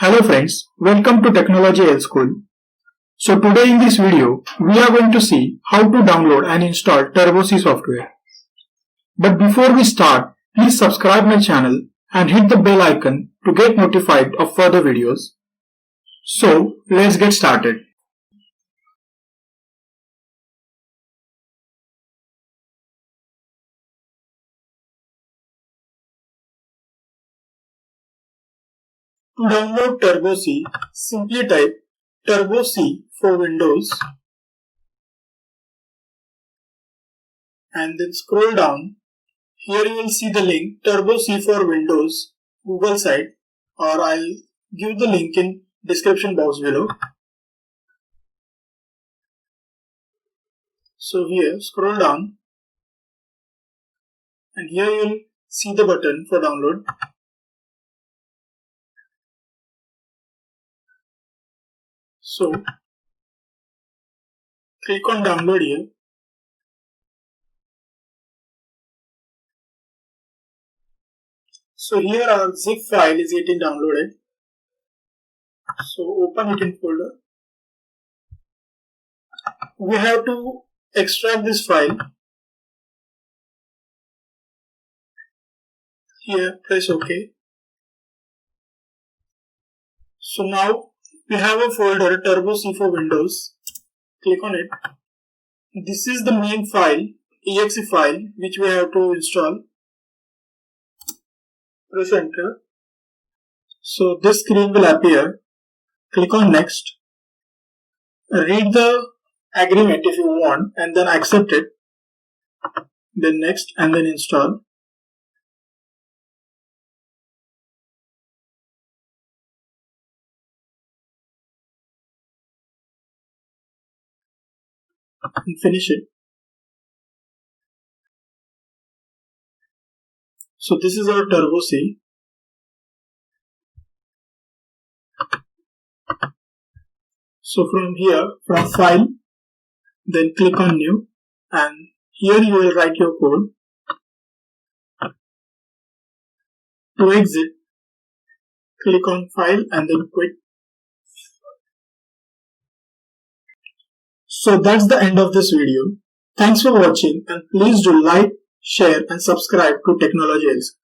Hello friends, welcome to TechnologyLSchool. So today in this video, we are going to see how to download and install TurboC software. But before we start, please subscribe my channel and hit the bell icon to get notified of further videos. So let's get started. To download TurboC, simply type TurboC for Windows and then scroll down. Here you will see the link TurboC for Windows Google site, or I'll give the link in description box below. So here scroll down and here you will see the button for download. So click on download here. So here our zip file is getting downloaded. So open it in folder. We have to extract this file. Here press OK. So now we have a folder TurboC for Windows. Click on it. This is the main file, exe file, which we have to install. Press enter. So this screen will appear. Click on next. Read the agreement if you want and then accept it. Then next and then install. And finish it. So this is our TurboC. So from here, from file, then click on new and here you will write your code. To exit, click on file and then quit. So that's the end of this video. Thanks for watching and please do like, share and subscribe to TechnologyLSchool.